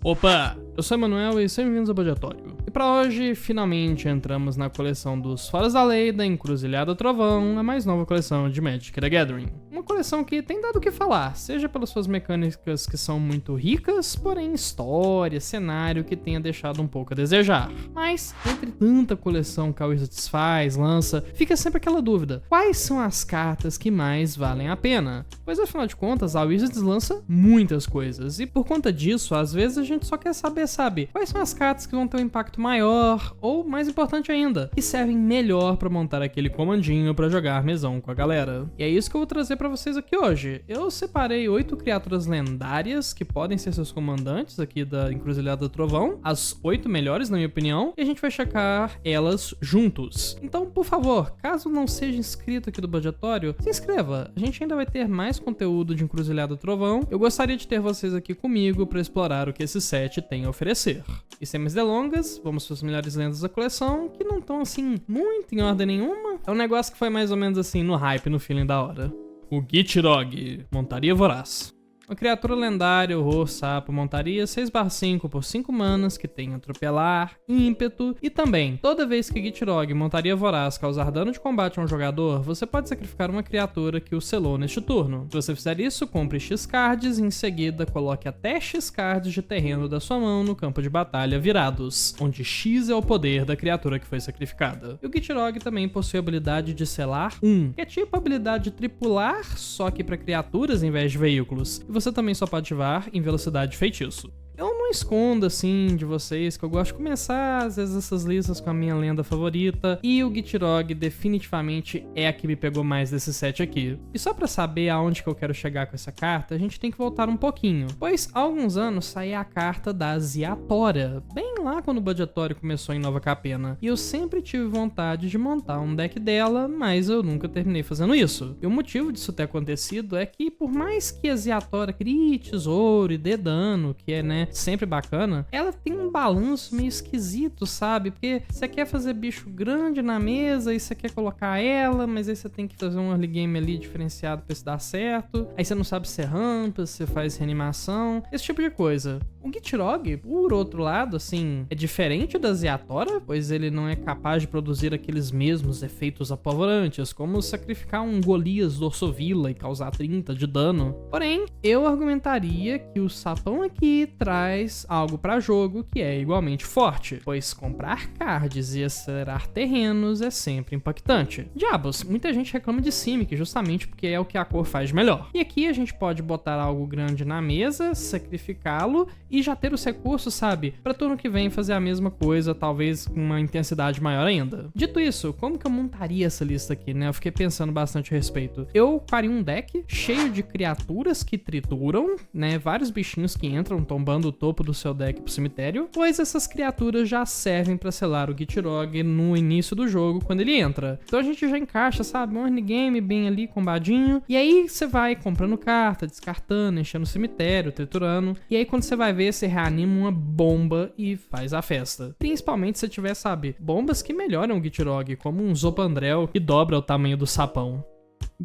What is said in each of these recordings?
Opa! Eu sou o Emanuel e sejam bem-vindos ao Budgetório. E pra hoje, finalmente entramos na coleção dos Foras da Lei, da Encruzilhada Trovão, a mais nova coleção de Magic the Gathering. Uma coleção que tem dado o que falar, seja pelas suas mecânicas que são muito ricas, porém história, cenário que tenha deixado um pouco a desejar. Mas, entre tanta coleção que a Wizards faz, lança, fica sempre aquela dúvida: quais são as cartas que mais valem a pena? Pois afinal de contas, a Wizards lança muitas coisas, e por conta disso, às vezes a gente só quer saber, quais são as cartas que vão ter um impacto maior, ou mais importante ainda, que servem melhor pra montar aquele comandinho pra jogar mesão com a galera. E é isso que eu vou trazer pra vocês aqui hoje. Eu separei 8 criaturas lendárias que podem ser seus comandantes aqui da Encruzilhada Trovão, as 8 melhores na minha opinião, e a gente vai checar elas juntos. Então, por favor, caso não seja inscrito aqui do Budgetório, se inscreva. A gente ainda vai ter mais conteúdo de Encruzilhada Trovão. Eu gostaria de ter vocês aqui comigo pra explorar o que esse set tem a oferecer. E sem mais delongas, vamos para as melhores lendas da coleção, que não estão assim muito em ordem nenhuma. É um negócio que foi mais ou menos assim no hype, no feeling da hora. O Gitrog, Montaria Voraz. Uma criatura lendária, horror, sapo, montaria 6/5 por 5 manas, que tem atropelar, ímpeto, e também, toda vez que Gitrog, montaria voraz, causar dano de combate a um jogador, você pode sacrificar uma criatura que o selou neste turno. Se você fizer isso, compre X cards e em seguida coloque até X cards de terreno da sua mão no campo de batalha virados, onde X é o poder da criatura que foi sacrificada. E o Gitrog também possui a habilidade de selar 1, que é tipo a habilidade de tripular, só que para criaturas em vez de veículos. Você também só pode ativar em velocidade de feitiço. Eu não escondo, assim, de vocês que eu gosto de começar, às vezes, essas listas com a minha lenda favorita, e o Gitrog definitivamente é a que me pegou mais desse set aqui. E só pra saber aonde que eu quero chegar com essa carta, a gente tem que voltar um pouquinho, pois há alguns anos saiu a carta da Ziatora, bem lá quando o Budgetório começou em Nova Capena, e eu sempre tive vontade de montar um deck dela, mas eu nunca terminei fazendo isso. E o motivo disso ter acontecido é que, por mais que a Ziatora crie tesouro e dê dano, que é, né, sempre bacana, ela tem um balanço meio esquisito, sabe? Porque você quer fazer bicho grande na mesa e você quer colocar ela, mas aí você tem que fazer um early game ali diferenciado pra isso dar certo. Aí você não sabe se é rampa, se faz reanimação, esse tipo de coisa. O Gitrog, por outro lado, assim, é diferente da Ziatora, pois ele não é capaz de produzir aqueles mesmos efeitos apavorantes, como sacrificar um Golias do Orsovila e causar 30 de dano. Porém, eu argumentaria que o sapão aqui traz algo para jogo que é igualmente forte, pois comprar cards e acelerar terrenos é sempre impactante. Diabos, muita gente reclama de Simic justamente porque é o que a cor faz de melhor. E aqui a gente pode botar algo grande na mesa, sacrificá-lo e já ter os recursos, sabe, para turno que vem fazer a mesma coisa, talvez com uma intensidade maior ainda. Dito isso, como que eu montaria essa lista aqui, né? Eu fiquei pensando bastante a respeito. Eu faria um deck cheio de criaturas que trituram, né? Vários bichinhos que entram tombando o topo do seu deck pro cemitério, pois essas criaturas já servem para selar o Gitrog no início do jogo, quando ele entra. Então a gente já encaixa, sabe, um early game bem ali, combadinho, e aí você vai comprando carta, descartando, enchendo o cemitério, triturando, e aí quando você vai ver, você reanima uma bomba e faz a festa. Principalmente se tiver, sabe, bombas que melhoram o Gitrog, como um Zopandrel que dobra o tamanho do sapão.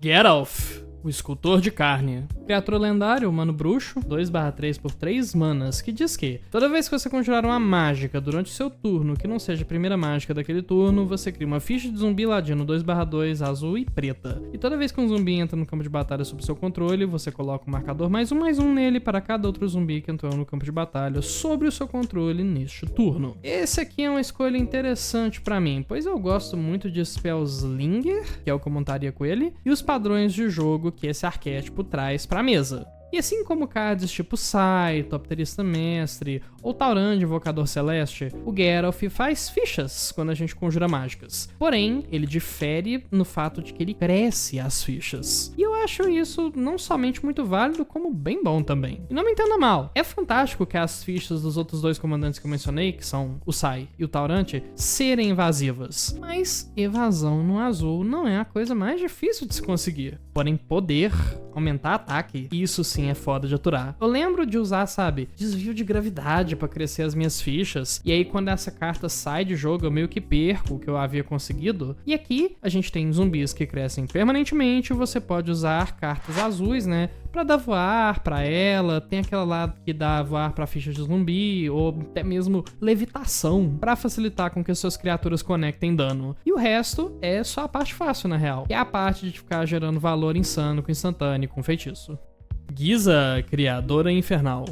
Geralf, o Escultor de Carne. Criatura lendária, humano bruxo, 2/3 por 3 manas, que diz que toda vez que você conjurar uma mágica durante o seu turno que não seja a primeira mágica daquele turno, você cria uma ficha de zumbi ladino 2/2, azul e preta. E toda vez que um zumbi entra no campo de batalha sob seu controle, você coloca um marcador +1/+1 nele para cada outro zumbi que entrou no campo de batalha sobre o seu controle neste turno. Esse aqui é uma escolha interessante pra mim, pois eu gosto muito de Spellslinger, que é o que eu montaria com ele, e os padrões de jogo que esse arquétipo traz pra mesa. E assim como cards tipo Sai, Topterista Mestre ou Taurand, Invocador Celeste, o Geralf faz fichas quando a gente conjura mágicas. Porém, ele difere no fato de que ele cresce as fichas. E eu acho isso não somente muito válido, como bem bom também. E não me entenda mal, é fantástico que as fichas dos outros dois comandantes que eu mencionei, que são o Sai e o Taurant, serem invasivas. Mas evasão no azul não é a coisa mais difícil de se conseguir. Porém, poder aumentar ataque, isso sim assim é foda de aturar. Eu lembro de usar, sabe, desvio de gravidade pra crescer as minhas fichas, e aí quando essa carta sai de jogo eu meio que perco o que eu havia conseguido. E aqui a gente tem zumbis que crescem permanentemente, você pode usar cartas azuis, né, pra dar voar pra ela, tem aquela lá que dá voar pra ficha de zumbi, ou até mesmo levitação, pra facilitar com que as suas criaturas conectem dano. E o resto é só a parte fácil, na real, que é a parte de ficar gerando valor insano com instantâneo e com feitiço. Giza, Criadora Infernal.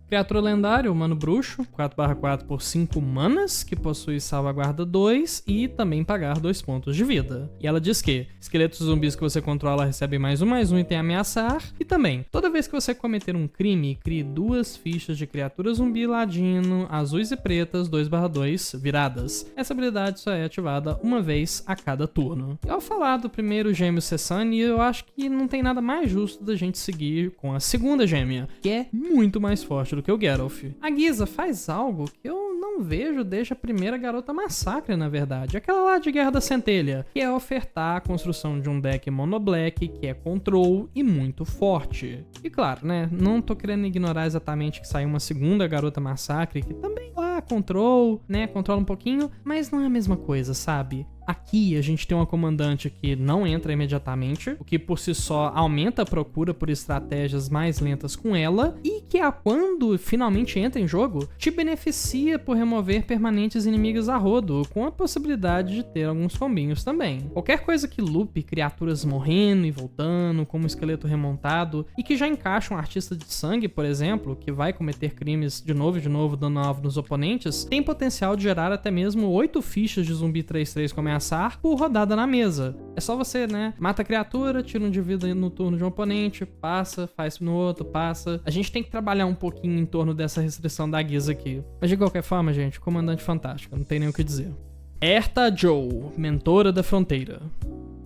Criatura lendária, humano bruxo, 4/4 por 5 manas, que possui salvaguarda 2 e também pagar 2 pontos de vida. E ela diz que esqueletos zumbis que você controla recebem +1/+1 e tem ameaçar. E também, toda vez que você cometer um crime, crie 2 fichas de criatura zumbi ladino, azuis e pretas, 2/2, viradas. Essa habilidade só é ativada uma vez a cada turno. E ao falar do primeiro gêmeo Sessani, eu acho que não tem nada mais justo da gente seguir com a segunda gêmea, que é muito mais forte do que o Geralf. A Giza faz algo que eu não vejo desde a primeira Garota Massacre, na verdade. Aquela lá de Guerra da Centelha, que é ofertar a construção de um deck monoblack que é control e muito forte. E claro, né, não tô querendo ignorar exatamente que saiu uma segunda Garota Massacre, que também lá control, né, controla um pouquinho, mas não é a mesma coisa, sabe? Aqui a gente tem uma comandante que não entra imediatamente, o que por si só aumenta a procura por estratégias mais lentas com ela, e que quando finalmente entra em jogo, te beneficia por remover permanentes inimigas a rodo, com a possibilidade de ter alguns combinhos também. Qualquer coisa que lupe criaturas morrendo e voltando, como o esqueleto remontado, e que já encaixa um artista de sangue, por exemplo, que vai cometer crimes de novo, dando alvo nos oponentes, tem potencial de gerar até mesmo 8 fichas de zumbi 3/3 com ameaçar por rodada na mesa. É só você, né, mata a criatura, tira um de vida no turno de um oponente, passa, faz no outro, passa. A gente tem que trabalhar um pouquinho em torno dessa restrição da Giza aqui. Mas de qualquer forma, gente, comandante fantástica, não tem nem o que dizer. Erta Joe, Mentora da Fronteira.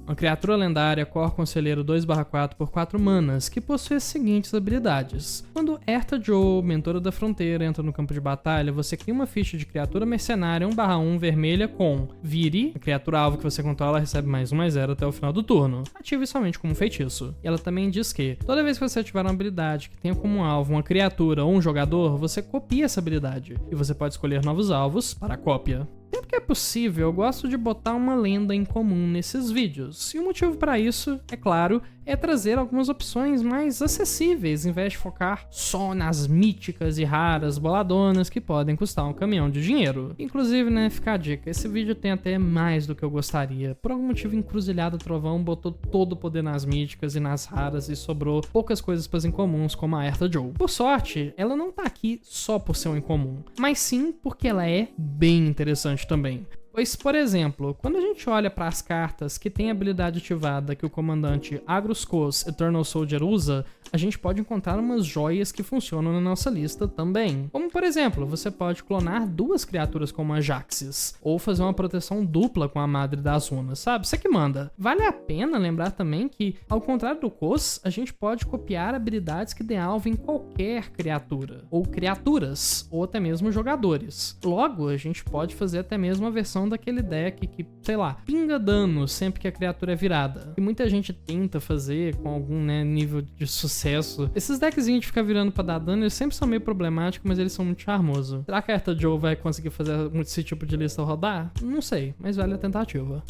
Uma criatura lendária, Cor Conselheiro 2/4 por 4 manas, que possui as seguintes habilidades. Quando Erta Joe, Mentora da Fronteira, entra no campo de batalha, você cria uma ficha de criatura mercenária 1/1 vermelha com Vire, a criatura alvo que você controla recebe +1/+0 até o final do turno. Ative somente como feitiço. E ela também diz que, toda vez que você ativar uma habilidade que tenha como alvo uma criatura ou um jogador, você copia essa habilidade, e você pode escolher novos alvos para a cópia. Sempre que é possível, eu gosto de botar uma lenda em comum nesses vídeos, e o motivo para isso, é claro, é trazer algumas opções mais acessíveis, em vez de focar só nas míticas e raras boladonas que podem custar um caminhão de dinheiro. Inclusive, né, fica a dica, esse vídeo tem até mais do que eu gostaria. Por algum motivo, Encruzilhada Trovão botou todo o poder nas míticas e nas raras e sobrou poucas coisas para as incomuns, como a Erta Joe. Por sorte, ela não tá aqui só por ser um incomum, mas sim porque ela é bem interessante também. Pois, por exemplo, quando a gente olha para as cartas que tem a habilidade ativada que o comandante Agrus Kos Eternal Soldier usa, a gente pode encontrar umas joias que funcionam na nossa lista também. Como, por exemplo, você pode clonar 2 criaturas como a Jaxis, ou fazer uma proteção dupla com a Madre das Runas, sabe? Você que manda. Vale a pena lembrar também que, ao contrário do Kos, a gente pode copiar habilidades que dê alvo em qualquer criatura, ou criaturas, ou até mesmo jogadores. Logo, a gente pode fazer até mesmo a versão daquele deck que, sei lá, pinga dano sempre que a criatura é virada. E muita gente tenta fazer com algum, né, nível de sucesso. Esses deckzinhos de ficar virando pra dar dano, eles sempre são meio problemáticos, mas eles são muito charmosos. Será que a Erta Joe vai conseguir fazer esse tipo de lista rodar? Não sei, mas vale a tentativa.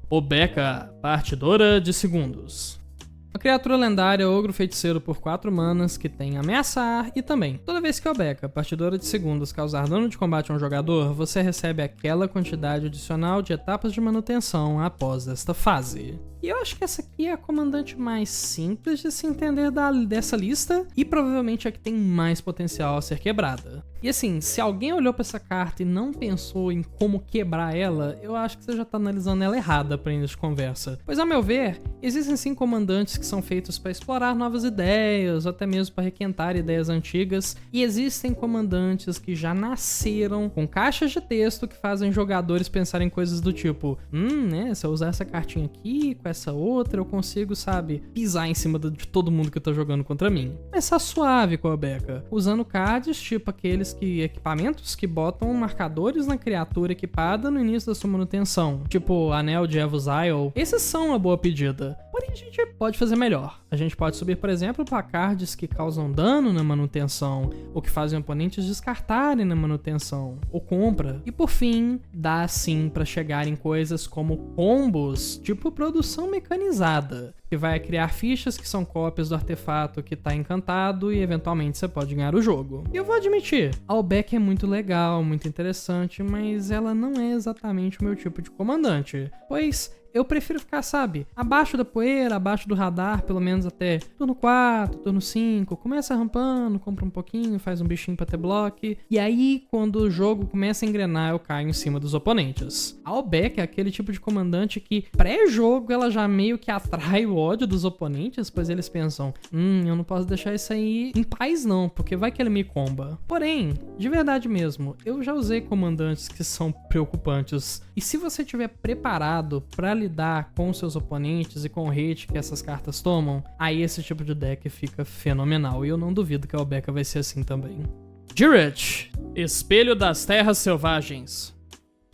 Obeca, Partidora de Segundos. Uma criatura lendária, ogro feiticeiro por 4 manas, que tem ameaçar e também, toda vez que Obeca, partidora de segundos, causar dano de combate a um jogador, você recebe aquela quantidade adicional de etapas de manutenção após esta fase. E eu acho que essa aqui é a comandante mais simples de se entender dessa lista e provavelmente a que tem mais potencial a ser quebrada. E assim, se alguém olhou pra essa carta e não pensou em como quebrar ela, eu acho que você já tá analisando ela errada pra início de conversa. Pois, ao meu ver, existem sim comandantes que são feitos para explorar novas ideias, ou até mesmo para requentar ideias antigas, e existem comandantes que já nasceram com caixas de texto que fazem jogadores pensarem coisas do tipo, né, se eu usar essa cartinha aqui, com essa outra, eu consigo, sabe, pisar em cima de todo mundo que tá jogando contra mim. Começar suave com a Beca, usando cards tipo aqueles equipamentos que botam marcadores na criatura equipada no início da sua manutenção, tipo Anel de Evos Isle. Esses são uma boa pedida, porém a gente pode fazer melhor. A gente pode subir, por exemplo, para cards que causam dano na manutenção, ou que fazem oponentes descartarem na manutenção, ou compra. E por fim, dá sim para chegar em coisas como combos, tipo produção mecanizada, que vai criar fichas que são cópias do artefato que tá encantado e eventualmente você pode ganhar o jogo. E eu vou admitir, a Albec é muito legal, muito interessante, mas ela não é exatamente o meu tipo de comandante, pois eu prefiro ficar, sabe, abaixo da poeira, abaixo do radar, pelo menos até turno 4, turno 5, começa rampando, compra um pouquinho, faz um bichinho pra ter bloco, e aí quando o jogo começa a engrenar, eu caio em cima dos oponentes. A Albec é aquele tipo de comandante que pré-jogo ela já meio que atrai o ódio dos oponentes, pois eles pensam, eu não posso deixar isso aí em paz não, porque vai que ele me comba. Porém, de verdade mesmo, eu já usei comandantes que são preocupantes, e se você estiver preparado pra lidar com seus oponentes e com o hate que essas cartas tomam, aí esse tipo de deck fica fenomenal, e eu não duvido que a Albeca vai ser assim também. Jirech, Espelho das Terras Selvagens.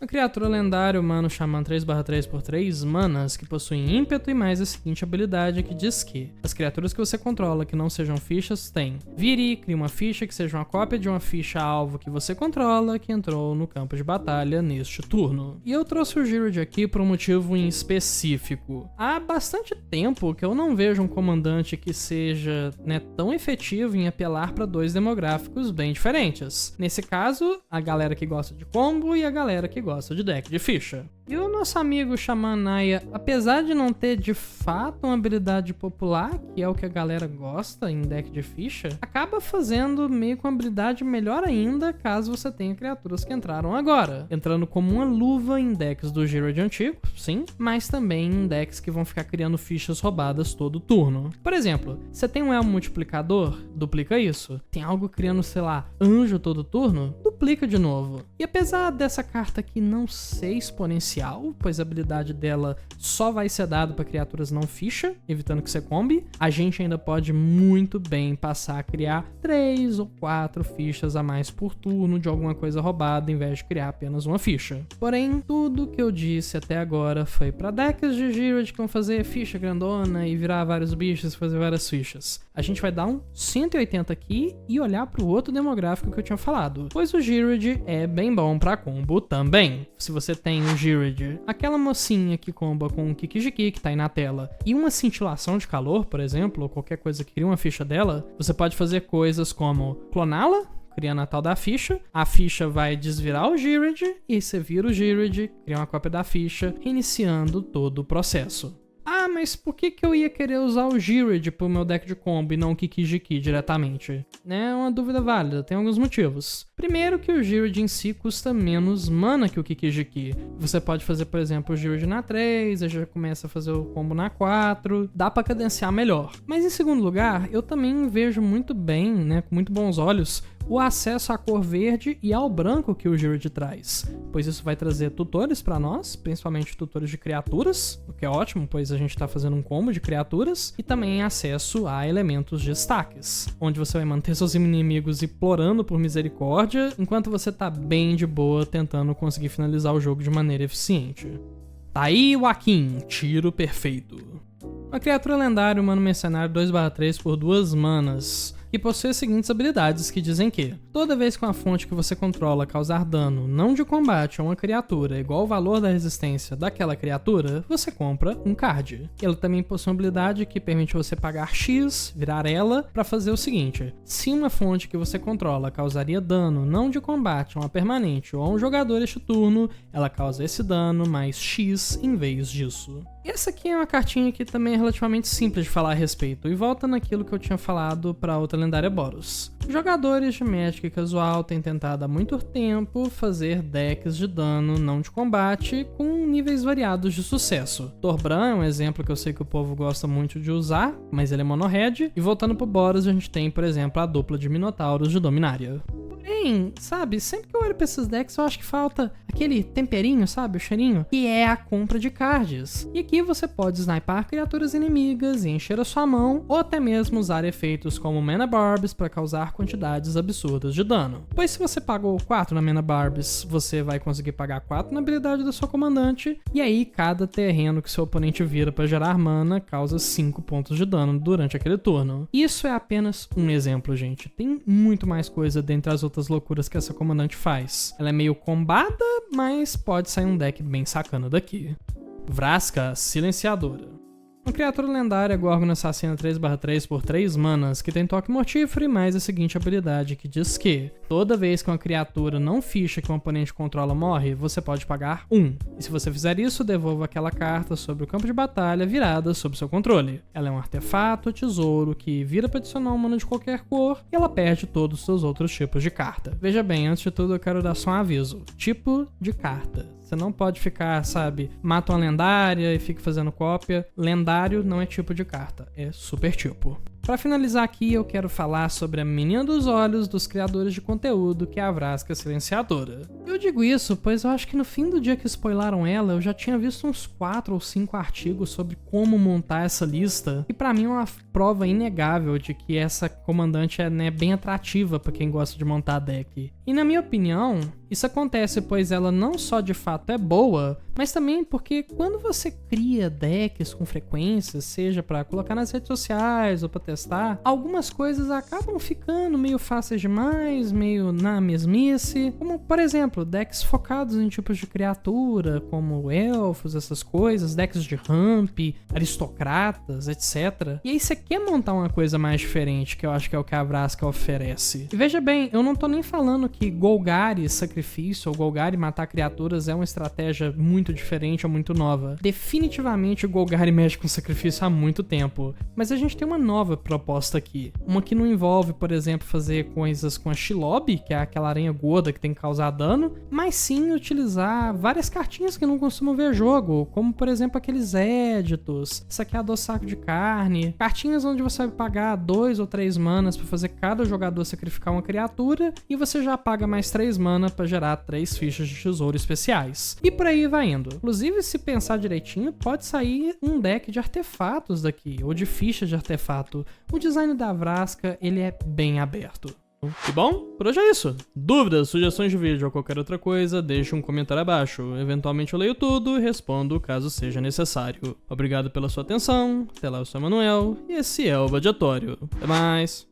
Uma criatura lendária humano Xamã 3/3/3 manas que possuem ímpeto e mais a seguinte habilidade que diz que as criaturas que você controla que não sejam fichas têm vire, cria uma ficha que seja uma cópia de uma ficha alvo que você controla que entrou no campo de batalha neste turno. E eu trouxe o Jirech aqui por um motivo em específico. Há bastante tempo que eu não vejo um comandante que seja tão efetivo em apelar para dois demográficos bem diferentes. Nesse caso, a galera que gosta de combo e a galera que gosta de deck de ficha. E o nosso amigo Xamã Naya, apesar de não ter de fato uma habilidade popular, que é o que a galera gosta em deck de ficha, acaba fazendo meio com uma habilidade melhor ainda caso você tenha criaturas que entraram agora, entrando como uma luva em decks do Jirech antigo, sim, mas também em decks que vão ficar criando fichas roubadas todo turno. Por exemplo, você tem um elmo multiplicador, duplica isso. Tem algo criando, sei lá, anjo todo turno, duplica de novo. E apesar dessa carta aqui não ser exponencial, pois a habilidade dela só vai ser dada para criaturas não ficha, evitando que você combe, a gente ainda pode muito bem passar a criar 3 ou 4 fichas a mais por turno de alguma coisa roubada, em vez de criar apenas uma ficha. Porém, tudo que eu disse até agora foi para decks de Jirech que vão fazer ficha grandona e virar vários bichos e fazer várias fichas. A gente vai dar um 180 aqui e olhar para o outro demográfico que eu tinha falado, pois o Jirech é bem bom para combo também. Se você tem o Jirech, aquela mocinha que comba com o Kiki-Jiki que tá aí na tela, e uma cintilação de calor, por exemplo, ou qualquer coisa que cria uma ficha dela, você pode fazer coisas como cloná-la, criando a tal da ficha, a ficha vai desvirar o Jirech, e você vira o Jirech, cria uma cópia da ficha, reiniciando todo o processo. Ah, mas por que eu ia querer usar o Jirech pro meu deck de combo e não o Kiki-Jiki diretamente? É uma dúvida válida, tem alguns motivos. Primeiro que o Jirech em si custa menos mana que o Kiki-Jiki. Você pode fazer, por exemplo, o Jirech na 3, aí já começa a fazer o combo na 4, dá pra cadenciar melhor. Mas em segundo lugar, eu também vejo muito bem, com muito bons olhos, o acesso à cor verde e ao branco que o Jirech traz, pois isso vai trazer tutores para nós, principalmente tutores de criaturas, o que é ótimo, pois a gente está fazendo um combo de criaturas, e também acesso a elementos de destaques, onde você vai manter seus inimigos implorando por misericórdia, enquanto você tá bem de boa tentando conseguir finalizar o jogo de maneira eficiente. Tá aí o Akin, tiro perfeito. Uma criatura lendária humano mercenário 2/3 por 2 manas, que possui as seguintes habilidades que dizem que toda vez que uma fonte que você controla causar dano não de combate a uma criatura igual ao valor da resistência daquela criatura, você compra um card. Ela também possui uma habilidade que permite você pagar X, virar ela, para fazer o seguinte: se uma fonte que você controla causaria dano não de combate a uma permanente ou a um jogador este turno, ela causa esse dano mais X em vez disso. Essa aqui é uma cartinha que também é relativamente simples de falar a respeito, e volta naquilo que eu tinha falado para outra lendária Boros. Jogadores de Magic casual têm tentado há muito tempo fazer decks de dano não de combate com níveis variados de sucesso. Torbran é um exemplo que eu sei que o povo gosta muito de usar, mas ele é mono-red, e voltando pro Boros a gente tem, por exemplo, a dupla de Minotauros de Dominária. Porém, sabe, sempre que eu olho pra esses decks eu acho que falta aquele temperinho, sabe, o cheirinho, que é a compra de cards. E aqui você pode snipar criaturas inimigas e encher a sua mão, ou até mesmo usar efeitos como Mana Barbs para causar quantidades absurdas de dano. Pois se você pagou 4 na Mana Barbs, você vai conseguir pagar 4 na habilidade da sua comandante, e aí cada terreno que seu oponente vira para gerar mana causa 5 pontos de dano durante aquele turno. Isso é apenas um exemplo, gente. Tem muito mais coisa dentre as outras loucuras que essa comandante faz. Ela é meio combada, mas pode sair um deck bem sacana daqui. Vraska Silenciadora. Uma criatura lendária Gorgon Assassina 3/3 por 3 manas, que tem toque mortífero e mais a seguinte habilidade que diz que toda vez que uma criatura não ficha que um oponente controla morre, você pode pagar 1. E se você fizer isso, devolva aquela carta sobre o campo de batalha virada sob seu controle. Ela é um artefato, tesouro, que vira para adicionar um mana de qualquer cor e ela perde todos os seus outros tipos de carta. Veja bem, antes de tudo eu quero dar só um aviso. Tipo de carta. Você não pode ficar, sabe, mata uma lendária e fica fazendo cópia. Lendário não é tipo de carta, é super tipo. Pra finalizar aqui, eu quero falar sobre a menina dos olhos dos criadores de conteúdo, que é a Vraska Silenciadora. Eu digo isso, pois eu acho que no fim do dia que spoilaram ela, eu já tinha visto uns 4 ou 5 artigos sobre como montar essa lista, e pra mim é uma prova inegável de que essa comandante é, né, bem atrativa pra quem gosta de montar deck. E na minha opinião, isso acontece pois ela não só de fato é boa, mas também porque quando você cria decks com frequência, seja pra colocar nas redes sociais ou pra testar, algumas coisas acabam ficando meio fáceis demais, meio na mesmice, como por exemplo, decks focados em tipos de criatura, como elfos, essas coisas, decks de ramp, aristocratas, etc. E aí você quer montar uma coisa mais diferente, que eu acho que é o que a Vraska oferece. E veja bem, eu não tô nem falando que Golgari sacrifício ou Golgari matar criaturas é uma estratégia muito diferente ou muito nova. Definitivamente o Golgari mexe com sacrifício há muito tempo, mas a gente tem uma nova proposta aqui. Uma que não envolve, por exemplo, fazer coisas com a Shelob, que é aquela aranha gorda que tem que causar dano, mas sim utilizar várias cartinhas que não costumam ver jogo, como por exemplo aqueles éditos, saqueador saco de carne, cartinhas onde você vai pagar 2 ou 3 manas para fazer cada jogador sacrificar uma criatura, e você já paga mais 3 mana para gerar 3 fichas de tesouro especiais. E por aí vai indo. Inclusive, se pensar direitinho, pode sair um deck de artefatos daqui, ou de fichas de artefato. O design da Vraska, ele é bem aberto. E bom, por hoje é isso. Dúvidas, sugestões de vídeo ou qualquer outra coisa, deixe um comentário abaixo. Eventualmente eu leio tudo e respondo caso seja necessário. Obrigado pela sua atenção, até lá eu sou o Emanuel, e esse é o Badiatório. Até mais!